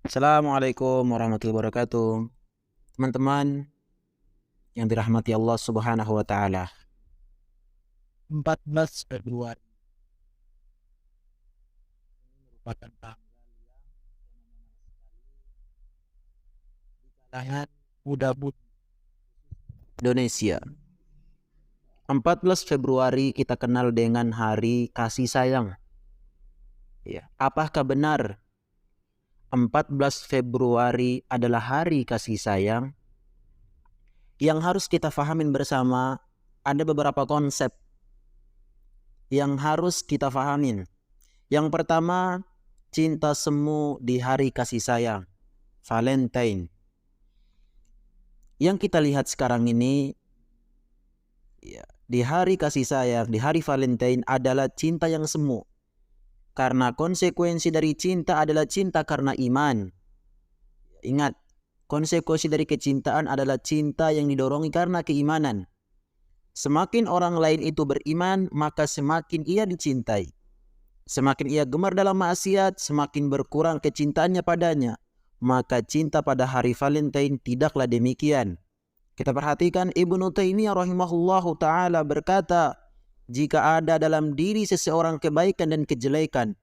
Assalamualaikum warahmatullahi wabarakatuh. Teman-teman yang dirahmati Allah Subhanahu wa taala. 14 Februari merupakan tanggal kalangan muda-mudi Indonesia. 14 Februari kita kenal dengan Hari Kasih Sayang. Ya, apakah benar 14 Februari adalah Hari Kasih Sayang? Yang harus kita fahamin bersama, ada beberapa konsep yang harus kita fahamin. Yang pertama, cinta semu di Hari Kasih Sayang, Valentine. Yang kita lihat sekarang ini, ya, di Hari Kasih Sayang, di Hari Valentine adalah cinta yang semu. Karena konsekuensi dari cinta adalah cinta karena iman. Ingat, konsekuensi dari kecintaan adalah cinta yang didorongi karena keimanan. Semakin orang lain itu beriman, maka semakin ia dicintai. Semakin ia gemar dalam maksiat, semakin berkurang kecintaannya padanya. Maka cinta pada hari Valentine tidaklah demikian. Kita perhatikan Ibnu Taimiyah rahimahullahu ta'ala berkata, jika ada dalam diri seseorang kebaikan dan kejelekan,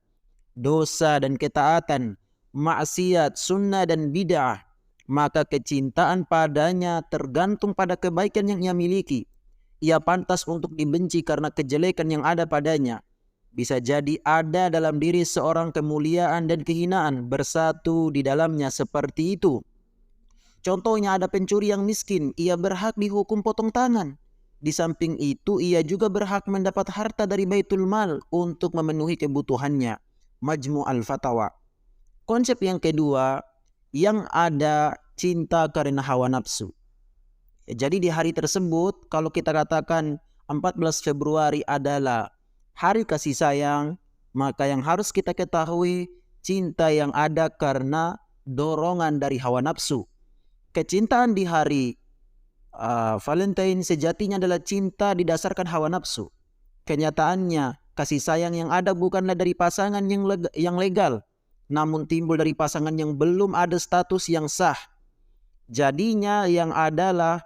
dosa dan ketaatan, maksiat, sunnah dan bid'ah, maka kecintaan padanya tergantung pada kebaikan yang ia miliki. Ia pantas untuk dibenci karena kejelekan yang ada padanya. Bisa jadi ada dalam diri seorang kemuliaan dan kehinaan bersatu di dalamnya seperti itu. Contohnya ada pencuri yang miskin, ia berhak dihukum potong tangan. Di samping itu ia juga berhak mendapat harta dari Baitul Mal untuk memenuhi kebutuhannya. Majmu' al-Fatawa. Konsep yang kedua, yang ada cinta karena hawa nafsu. Jadi di hari tersebut, kalau kita katakan 14 Februari adalah Hari Kasih Sayang, maka yang harus kita ketahui cinta yang ada karena dorongan dari hawa nafsu. Kecintaan di hari Valentine sejatinya adalah cinta didasarkan hawa nafsu. Kenyataannya, kasih sayang yang ada bukanlah dari pasangan yang legal, namun timbul dari pasangan yang belum ada status yang sah. Jadinya yang adalah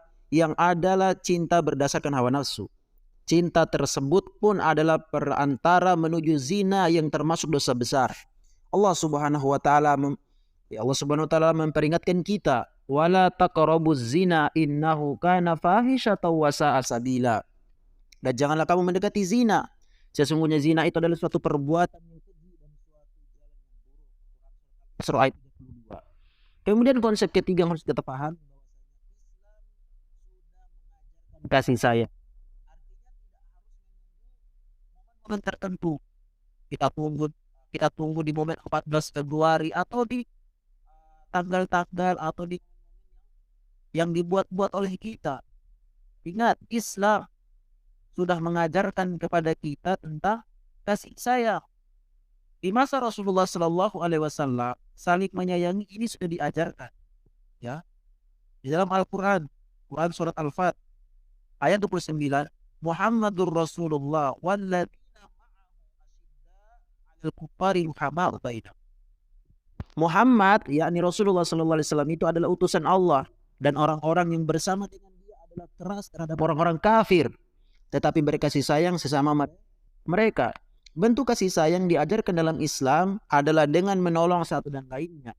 cinta berdasarkan hawa nafsu. Cinta tersebut pun adalah perantara menuju zina yang termasuk dosa besar. Allah Subhanahu wa taala memperingatkan kita, wala taqrabuz zina innahu kana fahishatan wa sa'a sabila. Dan janganlah kamu mendekati zina. Sesungguhnya zina itu adalah suatu perbuatan yang keji dan suatu jalan yang buruk. Surah ayat 32. Kemudian konsep ketiga yang harus kita paham, kasih sayang. momen tertentu. Kita tunggu di momen 14 Februari atau di tanggal-tanggal atau di yang dibuat-buat oleh kita. Ingat, Islam sudah mengajarkan kepada kita tentang kasih sayang. Di masa Rasulullah Shallallahu Alaihi Wasallam saling menyayangi ini sudah diajarkan, ya. Di dalam Al-Quran, Quran surat Al-Fat ayat 29, Muhammadur Rasulullah walladzina ma'ahu al-kuffari ruhama'u bainahum. Muhammad, yakni Rasulullah SAW itu adalah utusan Allah, dan orang-orang yang bersama dengan dia adalah keras terhadap orang-orang kafir, tetapi berkasih sayang sesama mereka. Bentuk kasih sayang diajarkan dalam Islam adalah dengan menolong satu dan lainnya.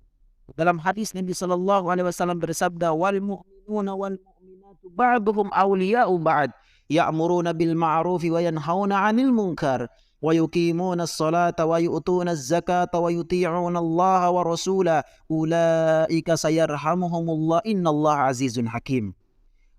Dalam hadis Nabi Shallallahu Alaihi Wasallam bersabda, wal mu'minuna wal mu'minatu ba'duhum awliya'u ba'd, ya'muruna bil ma'rufi wa yanhauna 'anil munkar wa yuqimuna as-salata wa yu'tuna az-zakata wa yuti'una Allah wa rasulahu ulaika sayarhamuhumullah innallaha azizun hakim.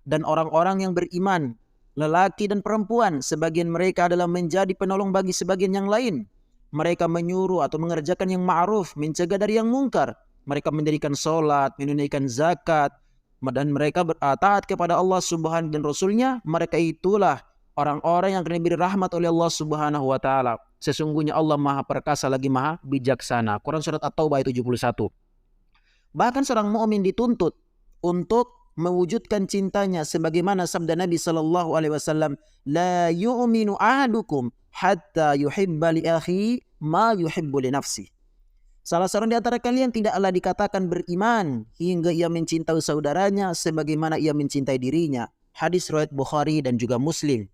Dan orang-orang yang beriman, lelaki dan perempuan, sebagian mereka adalah menjadi penolong bagi sebagian yang lain. Mereka menyuruh atau mengerjakan yang ma'ruf, mencegah dari yang mungkar. Mereka mendirikan sholat, menunaikan zakat, dan mereka taat kepada Allah Subhanahu dan Rasulnya. Mereka itulah orang-orang yang akan diberi rahmat oleh Allah Subhanahu wa taala. Sesungguhnya Allah Maha Perkasa lagi Maha Bijaksana. Quran surat At-Taubah ayat 71. Bahkan seorang mukmin dituntut untuk mewujudkan cintanya sebagaimana sabda Nabi sallallahu alaihi wasallam, la yu'minu ahadukum hatta yuhibba li akhi ma yuhibbu li nafsi. Salah seorang di antara kalian tidaklah dikatakan beriman hingga ia mencintai saudaranya sebagaimana ia mencintai dirinya. Hadis riwayat Bukhari dan juga Muslim.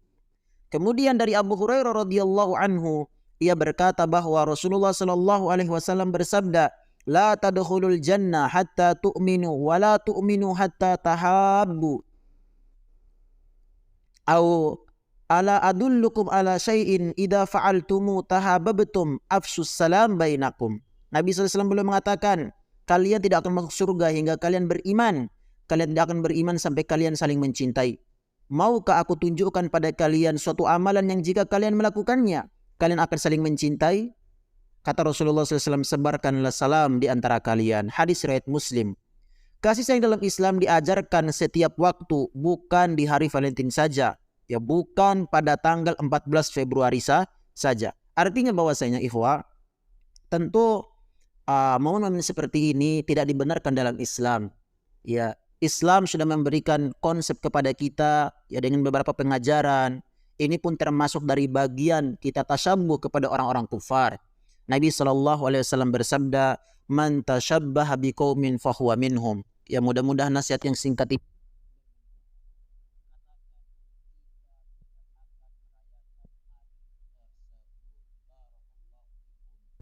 Kemudian dari Abu Hurairah radhiyallahu anhu, ia berkata bahwa Rasulullah sallallahu alaihi wasallam bersabda, "La tadkhulul jannah hatta tu'minu wa la tu'minu hatta tahabbu." Au ala adullukum ala syai'in idza fa'altumu tahabbtum afsus salam bainakum. Nabi SAW belum mengatakan, kalian tidak akan masuk surga hingga kalian beriman. Kalian tidak akan beriman sampai kalian saling mencintai. Maukah aku tunjukkan pada kalian suatu amalan yang jika kalian melakukannya, kalian akan saling mencintai? Kata Rasulullah SAW, sebarkanlah salam di antara kalian. Hadis riwayat Muslim. Kasih sayang dalam Islam diajarkan setiap waktu, bukan di hari Valentine saja. Ya, bukan pada tanggal 14 Februari saja. Artinya bahwasanya ikhwah, tentu momen-momen seperti ini tidak dibenarkan dalam Islam. Ya, Islam sudah memberikan konsep kepada kita ya dengan beberapa pengajaran. Ini pun termasuk dari bagian kita tasyabbuh kepada orang-orang kufar. Nabi SAW bersabda, "Man tasyabbaha biqaumin fahuwa minhum." Ya, mudah-mudahan nasihat yang singkat ini